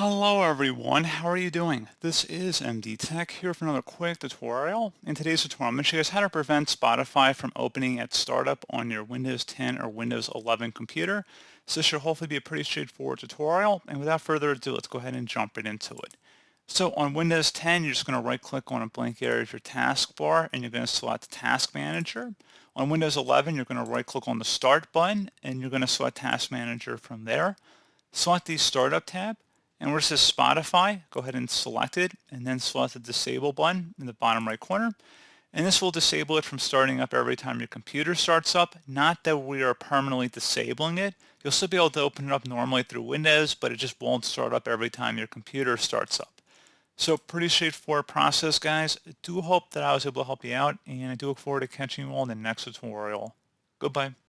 Hello everyone, how are you doing? This is MD Tech here for another quick tutorial. In today's tutorial, I'm going to show you guys how to prevent Spotify from opening at startup on your Windows 10 or Windows 11 computer. So this should hopefully be a pretty straightforward tutorial, and without further ado, let's go ahead and jump right into it. So on Windows 10, you're just going to right click on a blank area of your taskbar and you're going to select Task Manager. On Windows 11, you're going to right click on the Start button and you're going to select Task Manager from there. Select the Startup tab, and where it says Spotify, go ahead and select it, and then select the Disable button in the bottom right corner. And this will disable it from starting up every time your computer starts up. Not that we are permanently disabling it. You'll still be able to open it up normally through Windows, but it just won't start up every time your computer starts up. So pretty straightforward process, guys. I do hope that I was able to help you out, and I do look forward to catching you all in the next tutorial. Goodbye.